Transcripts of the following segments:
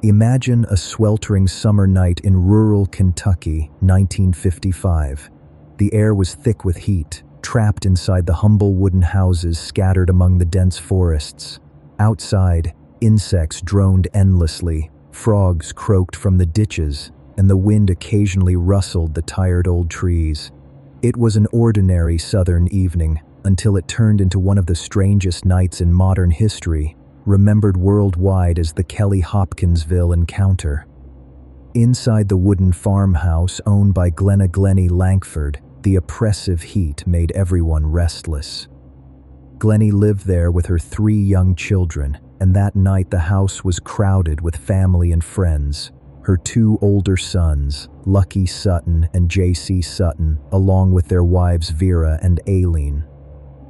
Imagine a sweltering summer night in rural Kentucky, 1955. The air was thick with heat, trapped inside the humble wooden houses scattered among the dense forests. Outside, insects droned endlessly, frogs croaked from the ditches, and the wind occasionally rustled the tired old trees. It was an ordinary southern evening, until it turned into one of the strangest nights in modern history, remembered worldwide as the Hopkinsville encounter. Inside the wooden farmhouse owned by Glennie Langford, the oppressive heat made everyone restless. Glennie lived there with her 3 young children, and that night the house was crowded with family and friends. Her 2 older sons, Lucky Sutton and J.C. Sutton, along with their wives Vera and Aileen.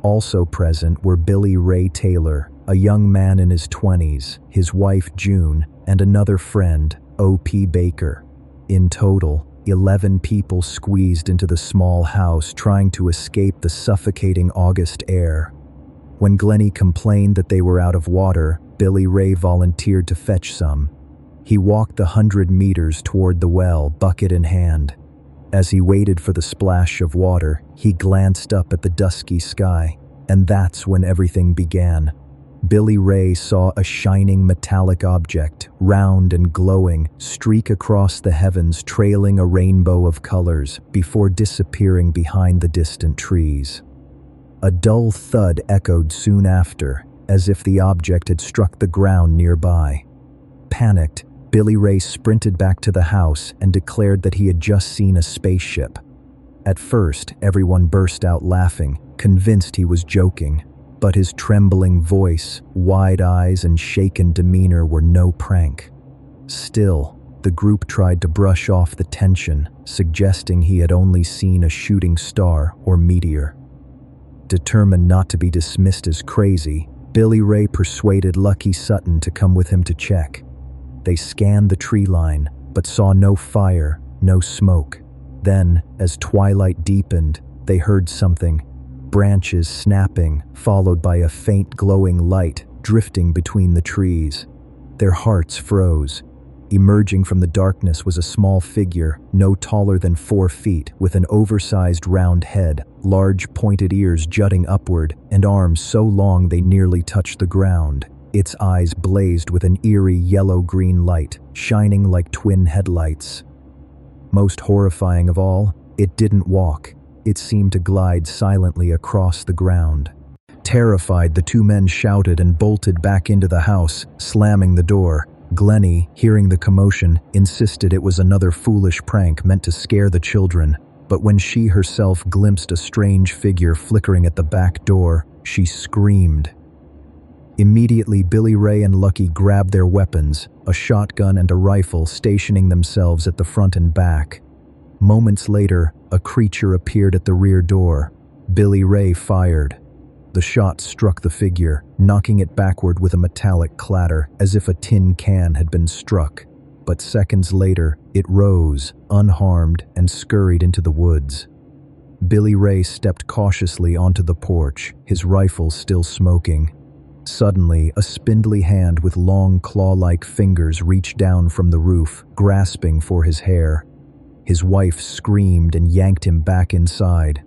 Also present were Billy Ray Taylor, a young man in his 20s, his wife June, and another friend, O.P. Baker. In total, 11 people squeezed into the small house trying to escape the suffocating August air. When Glennie complained that they were out of water, Billy Ray volunteered to fetch some. He walked the 100 meters toward the well, bucket in hand. As he waited for the splash of water, he glanced up at the dusky sky, and that's when everything began. Billy Ray saw a shining metallic object, round and glowing, streak across the heavens, trailing a rainbow of colors before disappearing behind the distant trees. A dull thud echoed soon after, as if the object had struck the ground nearby. Panicked, Billy Ray sprinted back to the house and declared that he had just seen a spaceship. At first, everyone burst out laughing, convinced he was joking. But his trembling voice, wide eyes, and shaken demeanor were no prank. Still, the group tried to brush off the tension, suggesting he had only seen a shooting star or meteor. Determined not to be dismissed as crazy, Billy Ray persuaded Lucky Sutton to come with him to check. They scanned the tree line, but saw no fire, no smoke. Then, as twilight deepened, they heard something. Branches snapping, followed by a faint glowing light drifting between the trees. Their hearts froze. Emerging from the darkness was a small figure, no taller than 4 feet, with an oversized round head, large pointed ears jutting upward, and arms so long they nearly touched the ground. Its eyes blazed with an eerie yellow-green light, shining like twin headlights. Most horrifying of all, it didn't walk. It seemed to glide silently across the ground. Terrified, the 2 men shouted and bolted back into the house, slamming the door. Glennie, hearing the commotion, insisted it was another foolish prank meant to scare the children, but when she herself glimpsed a strange figure flickering at the back door, she screamed. Immediately, Billy Ray and Lucky grabbed their weapons, a shotgun and a rifle, stationing themselves at the front and back. Moments later, a creature appeared at the rear door. Billy Ray fired. The shot struck the figure, knocking it backward with a metallic clatter, as if a tin can had been struck. But seconds later, it rose, unharmed, and scurried into the woods. Billy Ray stepped cautiously onto the porch, his rifle still smoking. Suddenly, a spindly hand with long claw-like fingers reached down from the roof, grasping for his hair. His wife screamed and yanked him back inside.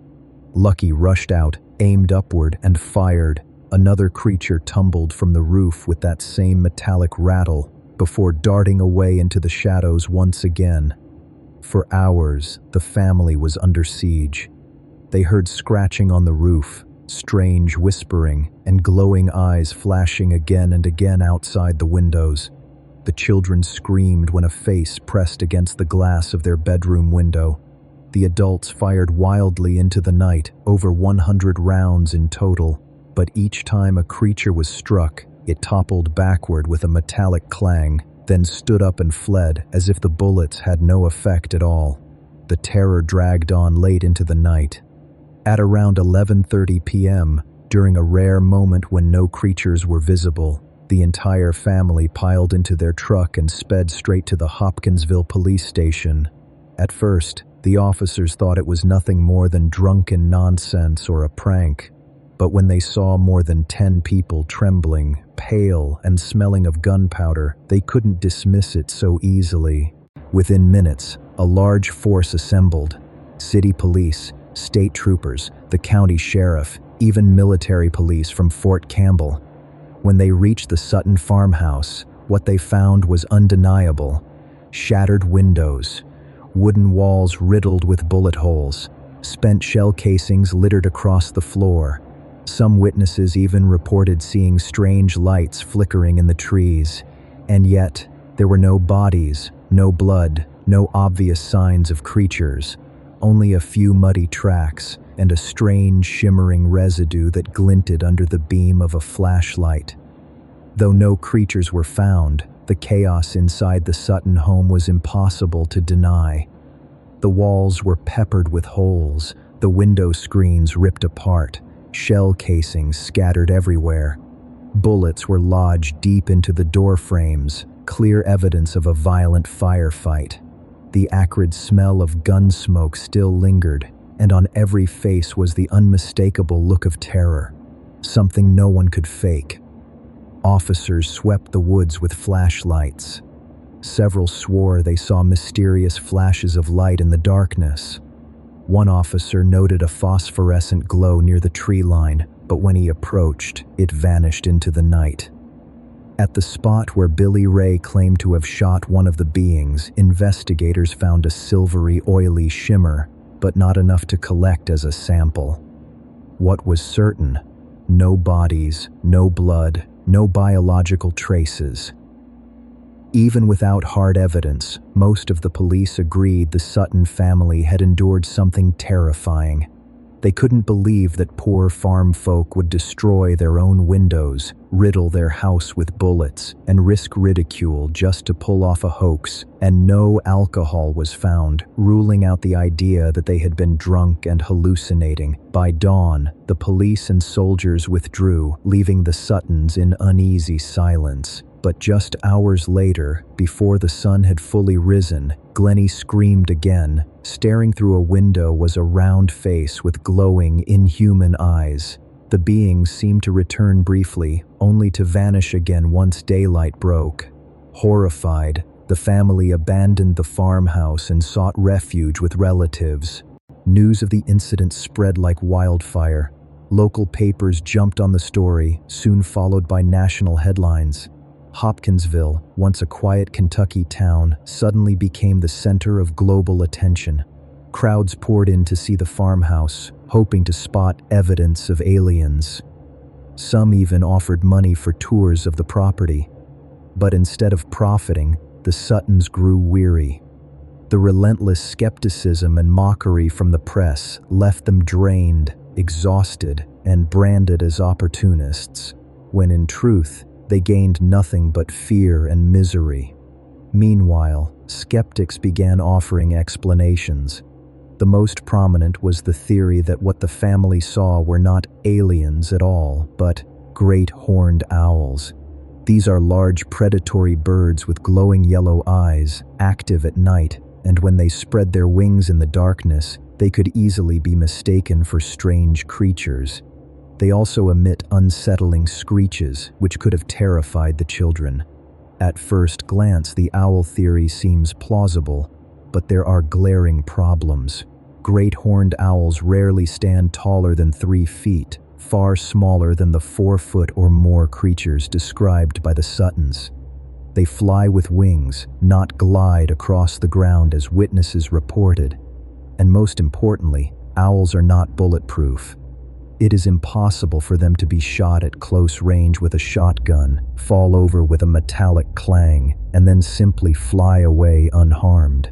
Lucky rushed out, aimed upward, and fired. Another creature tumbled from the roof with that same metallic rattle, before darting away into the shadows once again. For hours, the family was under siege. They heard scratching on the roof, strange whispering, and glowing eyes flashing again and again outside the windows. The children screamed when a face pressed against the glass of their bedroom window. The adults fired wildly into the night, over 100 rounds in total, but each time a creature was struck, it toppled backward with a metallic clang, then stood up and fled as if the bullets had no effect at all. The terror dragged on late into the night. At around 11:30 p.m., during a rare moment when no creatures were visible, the entire family piled into their truck and sped straight to the Hopkinsville police station. At first, the officers thought it was nothing more than drunken nonsense or a prank. But when they saw more than 10 people trembling, pale, and smelling of gunpowder, they couldn't dismiss it so easily. Within minutes, a large force assembled. City police, state troopers, the county sheriff, even military police from Fort Campbell. When they reached the Sutton farmhouse, what they found was undeniable. Shattered windows, wooden walls riddled with bullet holes, spent shell casings littered across the floor. Some witnesses even reported seeing strange lights flickering in the trees. And yet, there were no bodies, no blood, no obvious signs of creatures. Only a few muddy tracks and a strange shimmering residue that glinted under the beam of a flashlight. Though no creatures were found, the chaos inside the Sutton home was impossible to deny. The walls were peppered with holes, the window screens ripped apart, shell casings scattered everywhere. Bullets were lodged deep into the door frames, clear evidence of a violent firefight. The acrid smell of gun smoke still lingered, and on every face was the unmistakable look of terror, something no one could fake. Officers swept the woods with flashlights. Several swore they saw mysterious flashes of light in the darkness. One officer noted a phosphorescent glow near the tree line, but when he approached, it vanished into the night. At the spot where Billy Ray claimed to have shot one of the beings, investigators found a silvery, oily shimmer, but not enough to collect as a sample. What was certain? No bodies, no blood, no biological traces. Even without hard evidence, most of the police agreed the Sutton family had endured something terrifying. They couldn't believe that poor farm folk would destroy their own windows, riddle their house with bullets, and risk ridicule just to pull off a hoax, and no alcohol was found, ruling out the idea that they had been drunk and hallucinating. By dawn, the police and soldiers withdrew, leaving the Suttons in uneasy silence. But just hours later, before the sun had fully risen, Glennie screamed again. Staring through a window was a round face with glowing, inhuman eyes. The beings seemed to return briefly, only to vanish again once daylight broke. Horrified, the family abandoned the farmhouse and sought refuge with relatives. News of the incident spread like wildfire. Local papers jumped on the story, soon followed by national headlines. Hopkinsville, once a quiet Kentucky town, suddenly became the center of global attention. Crowds poured in to see the farmhouse, hoping to spot evidence of aliens. Some even offered money for tours of the property. But instead of profiting, the Suttons grew weary. The relentless skepticism and mockery from the press left them drained, exhausted, and branded as opportunists, when in truth, they gained nothing but fear and misery. Meanwhile, skeptics began offering explanations. The most prominent was the theory that what the family saw were not aliens at all, but great horned owls. These are large predatory birds with glowing yellow eyes, active at night, and when they spread their wings in the darkness, they could easily be mistaken for strange creatures. They also emit unsettling screeches, which could have terrified the children. At first glance, the owl theory seems plausible, but there are glaring problems. Great horned owls rarely stand taller than 3 feet, far smaller than the 4-foot or more creatures described by the Suttons. They fly with wings, not glide across the ground as witnesses reported. And most importantly, owls are not bulletproof. It is impossible for them to be shot at close range with a shotgun, fall over with a metallic clang, and then simply fly away unharmed.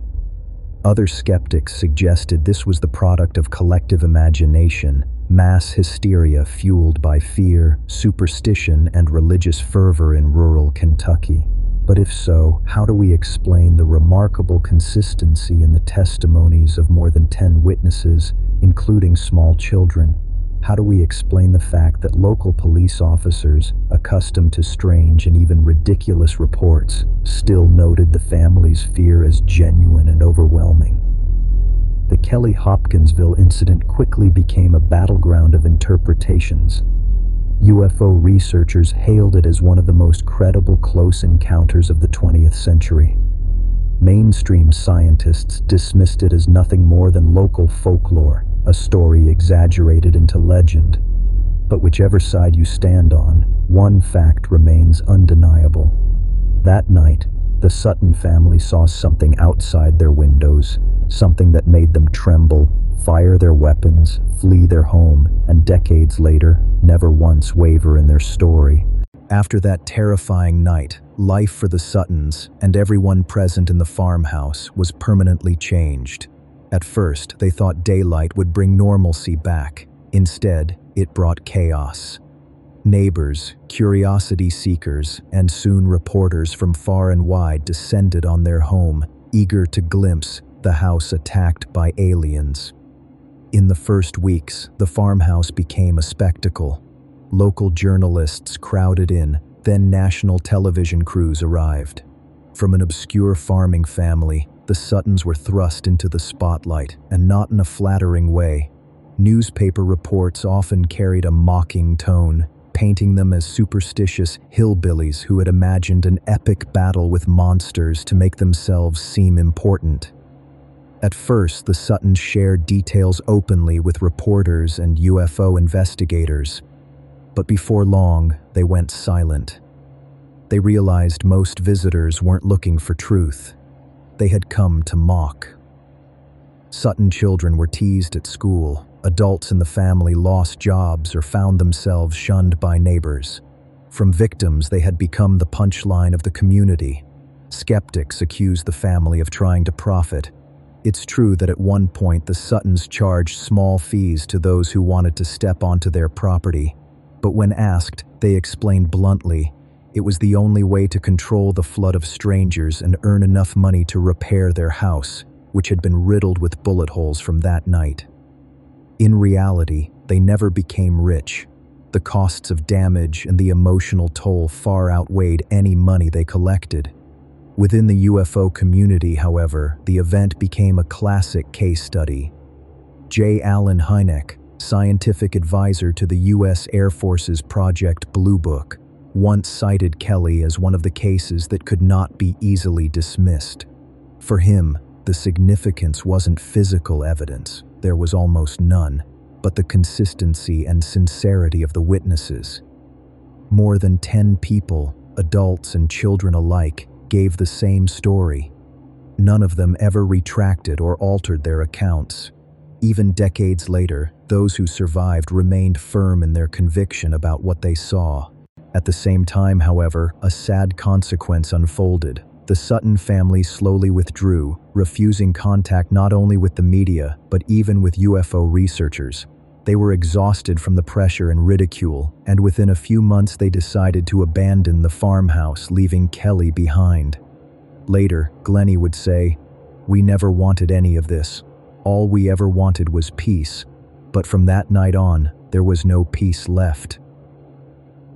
Other skeptics suggested this was the product of collective imagination, mass hysteria fueled by fear, superstition, and religious fervor in rural Kentucky. But if so, how do we explain the remarkable consistency in the testimonies of more than 10 witnesses, including small children? How do we explain the fact that local police officers, accustomed to strange and even ridiculous reports, still noted the family's fear as genuine and overwhelming? The Kelly Hopkinsville incident quickly became a battleground of interpretations. UFO researchers hailed it as one of the most credible close encounters of the 20th century. Mainstream scientists dismissed it as nothing more than local folklore, a story exaggerated into legend. But whichever side you stand on, one fact remains undeniable. That night, the Sutton family saw something outside their windows, something that made them tremble, fire their weapons, flee their home, and decades later, never once waver in their story. After that terrifying night, life for the Suttons and everyone present in the farmhouse was permanently changed. At first, they thought daylight would bring normalcy back. Instead, it brought chaos. Neighbors, curiosity seekers, and soon reporters from far and wide descended on their home, eager to glimpse the house attacked by aliens. In the first weeks, the farmhouse became a spectacle. Local journalists crowded in, then national television crews arrived. From an obscure farming family, the Suttons were thrust into the spotlight, and not in a flattering way. Newspaper reports often carried a mocking tone, painting them as superstitious hillbillies who had imagined an epic battle with monsters to make themselves seem important. At first, the Suttons shared details openly with reporters and UFO investigators. But before long, they went silent. They realized most visitors weren't looking for truth. They had come to mock. Sutton children were teased at school. Adults in the family lost jobs or found themselves shunned by neighbors. From victims, they had become the punchline of the community. Skeptics accused the family of trying to profit. It's true that at one point the Suttons charged small fees to those who wanted to step onto their property. But when asked, they explained bluntly, it was the only way to control the flood of strangers and earn enough money to repair their house, which had been riddled with bullet holes from that night. In reality, they never became rich. The costs of damage and the emotional toll far outweighed any money they collected. Within the UFO community, however, the event became a classic case study. J. Allen Hynek, scientific advisor to the U.S. Air Force's Project Blue Book, once cited Kelly as one of the cases that could not be easily dismissed. For him, the significance wasn't physical evidence, there was almost none, but the consistency and sincerity of the witnesses. More than 10 people, adults and children alike, gave the same story. None of them ever retracted or altered their accounts. Even decades later, those who survived remained firm in their conviction about what they saw. At the same time, however, a sad consequence unfolded. The Sutton family slowly withdrew, refusing contact not only with the media, but even with UFO researchers. They were exhausted from the pressure and ridicule, and within a few months they decided to abandon the farmhouse, leaving Kelly behind. Later, Glennie would say, "We never wanted any of this. All we ever wanted was peace." But from that night on, there was no peace left.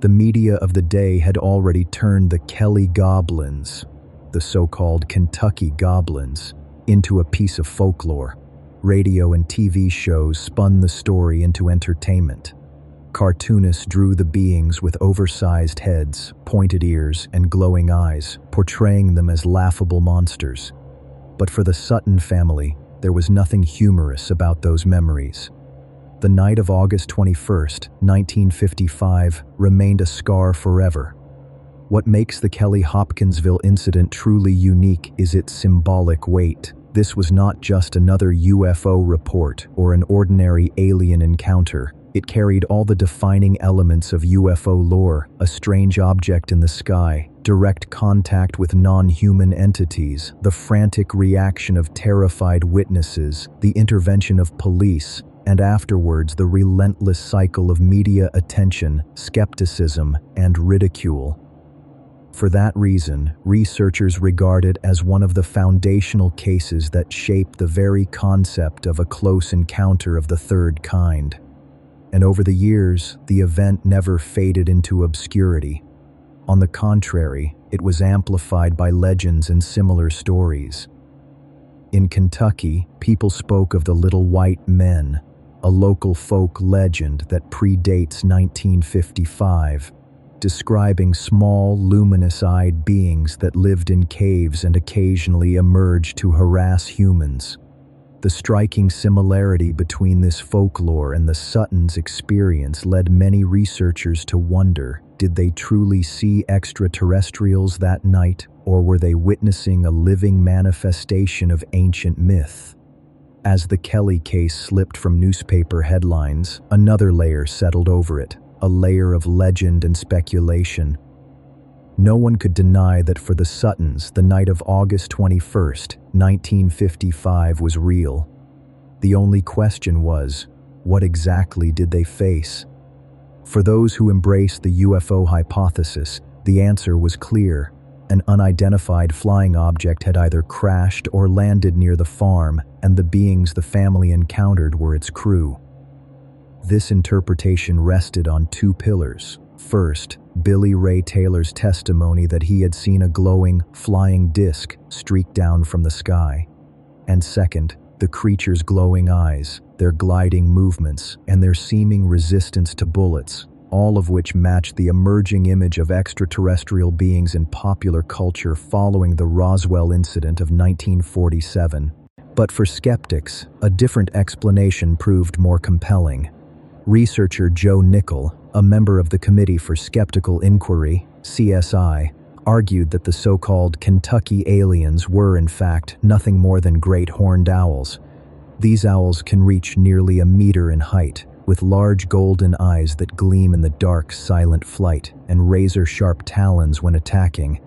The media of the day had already turned the Kelly Goblins, the so-called Kentucky Goblins, into a piece of folklore. Radio and TV shows spun the story into entertainment. Cartoonists drew the beings with oversized heads, pointed ears, and glowing eyes, portraying them as laughable monsters. But for the Sutton family, there was nothing humorous about those memories. The night of August 21st, 1955, remained a scar forever. What makes the Kelly Hopkinsville incident truly unique is its symbolic weight. This was not just another UFO report or an ordinary alien encounter. It carried all the defining elements of UFO lore: a strange object in the sky, direct contact with non-human entities, the frantic reaction of terrified witnesses, the intervention of police, and afterwards the relentless cycle of media attention, skepticism, and ridicule. For that reason, researchers regard it as one of the foundational cases that shaped the very concept of a close encounter of the third kind. And over the years, the event never faded into obscurity. On the contrary, it was amplified by legends and similar stories. In Kentucky, people spoke of the Little White Men, a local folk legend that predates 1955, describing small, luminous-eyed beings that lived in caves and occasionally emerged to harass humans. The striking similarity between this folklore and the Suttons' experience led many researchers to wonder, did they truly see extraterrestrials that night, or were they witnessing a living manifestation of ancient myth? As the Kelly case slipped from newspaper headlines, another layer settled over it, a layer of legend and speculation. No one could deny that for the Suttons, the night of August 21st, 1955 was real. The only question was, what exactly did they face? For those who embraced the UFO hypothesis, the answer was clear. An unidentified flying object had either crashed or landed near the farm, and the beings the family encountered were its crew. This interpretation rested on two pillars. First, Billy Ray Taylor's testimony that he had seen a glowing, flying disc streak down from the sky. And second, the creature's glowing eyes, their gliding movements, and their seeming resistance to bullets, all of which matched the emerging image of extraterrestrial beings in popular culture following the Roswell incident of 1947. But for skeptics, a different explanation proved more compelling. Researcher Joe Nickell, a member of the Committee for Skeptical Inquiry, CSI, argued that the so-called Kentucky aliens were, in fact, nothing more than great horned owls. These owls can reach nearly a meter in height, with large golden eyes that gleam in the dark, silent flight, and razor-sharp talons when attacking.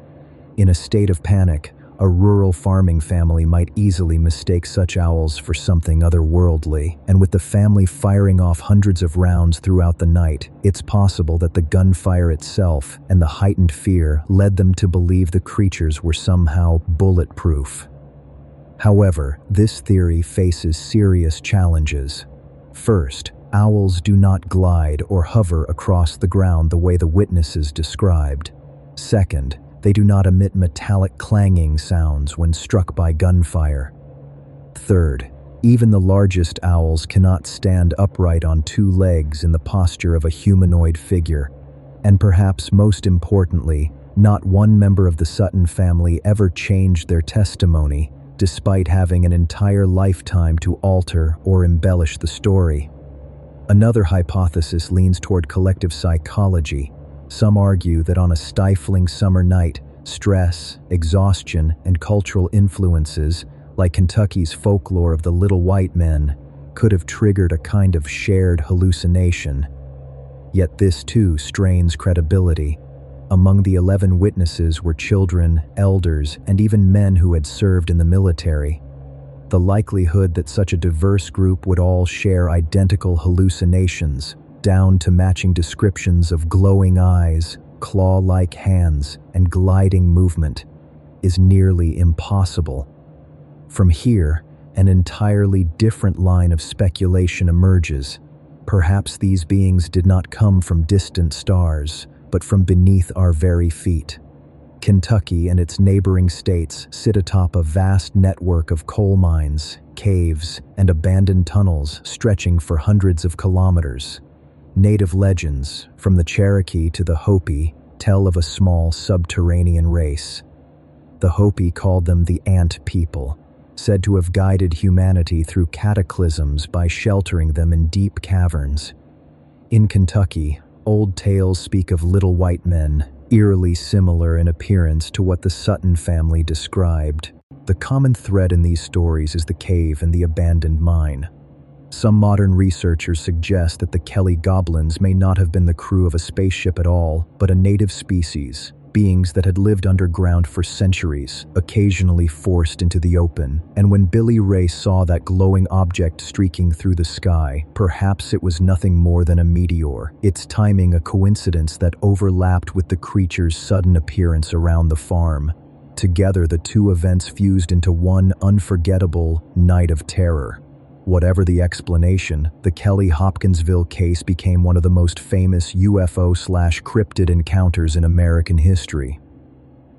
In a state of panic, a rural farming family might easily mistake such owls for something otherworldly, and with the family firing off hundreds of rounds throughout the night, it's possible that the gunfire itself and the heightened fear led them to believe the creatures were somehow bulletproof. However, this theory faces serious challenges. First, owls do not glide or hover across the ground the way the witnesses described. Second, they do not emit metallic clanging sounds when struck by gunfire. Third, even the largest owls cannot stand upright on two legs in the posture of a humanoid figure. And perhaps most importantly, not one member of the Sutton family ever changed their testimony, despite having an entire lifetime to alter or embellish the story. Another hypothesis leans toward collective psychology. Some argue that on a stifling summer night, stress, exhaustion, and cultural influences, like Kentucky's folklore of the Little White Men, could have triggered a kind of shared hallucination. Yet this too strains credibility. Among the 11 witnesses were children, elders, and even men who had served in the military. The likelihood that such a diverse group would all share identical hallucinations, down to matching descriptions of glowing eyes, claw-like hands, and gliding movement, is nearly impossible. From here, an entirely different line of speculation emerges. Perhaps these beings did not come from distant stars, but from beneath our very feet. Kentucky and its neighboring states sit atop a vast network of coal mines, caves, and abandoned tunnels stretching for hundreds of kilometers. Native legends, from the Cherokee to the Hopi, tell of a small subterranean race. The Hopi called them the Ant People, said to have guided humanity through cataclysms by sheltering them in deep caverns. In Kentucky, old tales speak of Little White Men, eerily similar in appearance to what the Sutton family described. The common thread in these stories is the cave and the abandoned mine. Some modern researchers suggest that the Kelly Goblins may not have been the crew of a spaceship at all, but a native species, beings that had lived underground for centuries, occasionally forced into the open. And when Billy Ray saw that glowing object streaking through the sky, perhaps it was nothing more than a meteor, its timing a coincidence that overlapped with the creature's sudden appearance around the farm. Together, the two events fused into one unforgettable night of terror. Whatever the explanation, the Kelly Hopkinsville case became one of the most famous UFO/cryptid encounters in American history.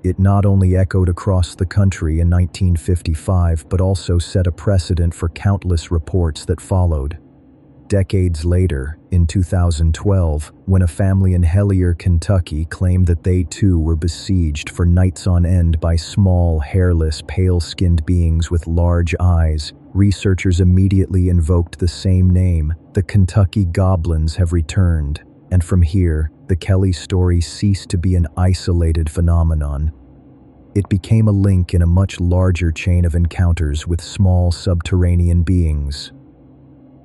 It not only echoed across the country in 1955, but also set a precedent for countless reports that followed. Decades later, in 2012, when a family in Hellier, Kentucky claimed that they too were besieged for nights on end by small, hairless, pale-skinned beings with large eyes, researchers immediately invoked the same name. The Kentucky Goblins have returned, and from here, the Kelly story ceased to be an isolated phenomenon. It became a link in a much larger chain of encounters with small subterranean beings.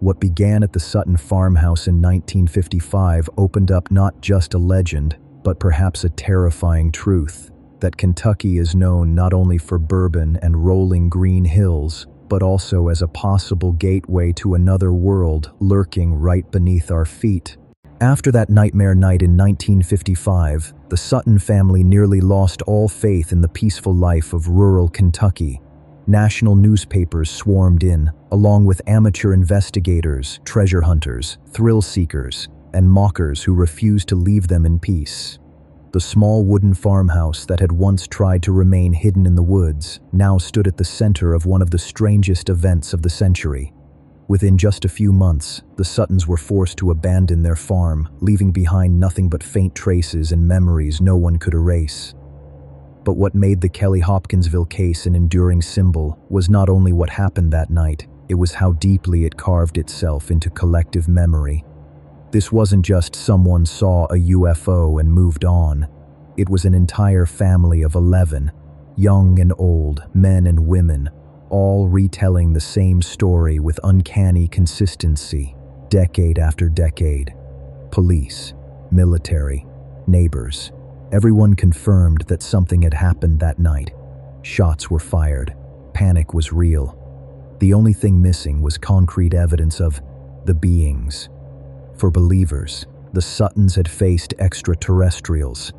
What began at the Sutton farmhouse in 1955 opened up not just a legend, but perhaps a terrifying truth, that Kentucky is known not only for bourbon and rolling green hills, but also as a possible gateway to another world lurking right beneath our feet. After that nightmare night in 1955, the Sutton family nearly lost all faith in the peaceful life of rural Kentucky. National newspapers swarmed in, along with amateur investigators, treasure hunters, thrill seekers, and mockers who refused to leave them in peace. The small wooden farmhouse that had once tried to remain hidden in the woods now stood at the center of one of the strangest events of the century. Within just a few months, the Suttons were forced to abandon their farm, leaving behind nothing but faint traces and memories no one could erase. But what made the Kelly Hopkinsville case an enduring symbol was not only what happened that night, it was how deeply it carved itself into collective memory. This wasn't just someone saw a UFO and moved on. It was an entire family of 11, young and old, men and women, all retelling the same story with uncanny consistency, decade after decade. Police, military, neighbors, everyone confirmed that something had happened that night. Shots were fired. Panic was real. The only thing missing was concrete evidence of the beings. For believers, the Suttons had faced extraterrestrials.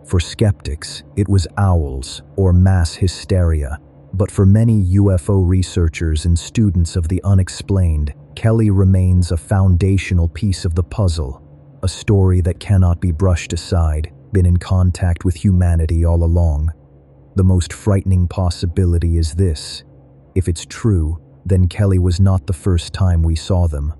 For skeptics, it was owls or mass hysteria. But for many UFO researchers and students of the unexplained, Kelly remains a foundational piece of the puzzle, a story that cannot be brushed aside, been in contact with humanity all along. The most frightening possibility is this: if it's true, then Kelly was not the first time we saw them,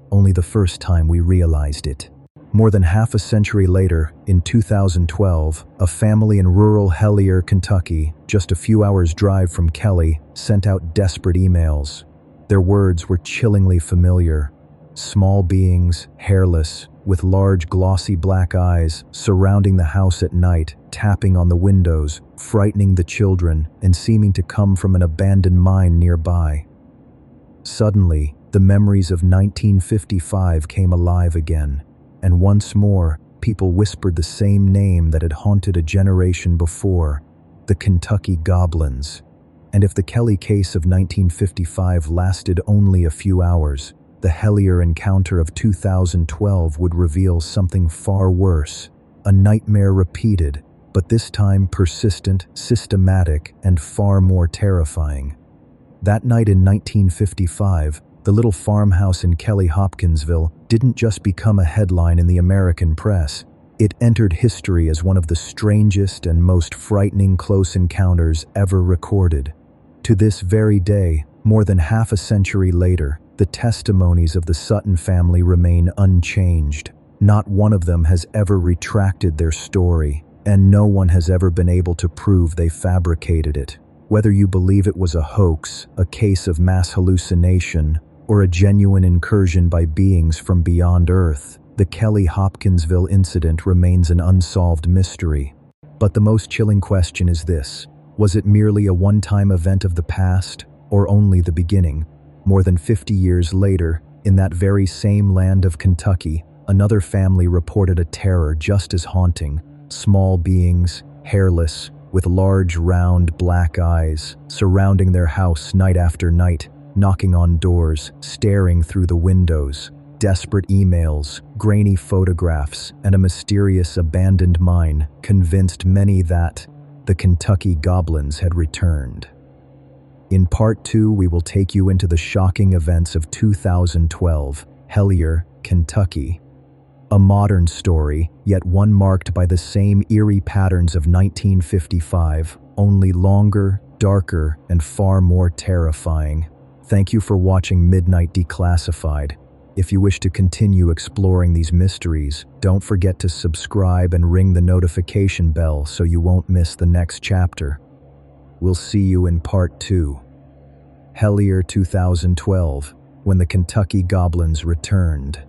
only the first time we realized it. More than half a century later, in 2012, a family in rural Hellier, Kentucky, just a few hours' drive from Kelly, sent out desperate emails. Their words were chillingly familiar. Small beings, hairless, with large glossy black eyes, surrounding the house at night, tapping on the windows, frightening the children, and seeming to come from an abandoned mine nearby. Suddenly, the memories of 1955 came alive again. And once more, people whispered the same name that had haunted a generation before, the Kentucky Goblins. And if the Kelly case of 1955 lasted only a few hours, the Hellier encounter of 2012 would reveal something far worse, a nightmare repeated, but this time persistent, systematic, and far more terrifying. That night in 1955, the little farmhouse in Kelly, Hopkinsville, didn't just become a headline in the American press. It entered history as one of the strangest and most frightening close encounters ever recorded. To this very day, more than half a century later, the testimonies of the Sutton family remain unchanged. Not one of them has ever retracted their story, and no one has ever been able to prove they fabricated it. Whether you believe it was a hoax, a case of mass hallucination, or a genuine incursion by beings from beyond Earth, the Kelly Hopkinsville incident remains an unsolved mystery. But the most chilling question is this: was it merely a one-time event of the past, or only the beginning? More than 50 years later, in that very same land of Kentucky, another family reported a terror just as haunting. Small beings, hairless, with large round black eyes, surrounding their house night after night, knocking on doors, staring through the windows. Desperate emails, grainy photographs, and a mysterious abandoned mine convinced many that the Kentucky Goblins had returned. In Part 2, we will take you into the shocking events of 2012, Hellier, Kentucky. A modern story, yet one marked by the same eerie patterns of 1955, only longer, darker, and far more terrifying. Thank you for watching Midnight Declassified. If you wish to continue exploring these mysteries, don't forget to subscribe and ring the notification bell so you won't miss the next chapter. We'll see you in Part 2. Hellier 2012, when the Kentucky Goblins returned.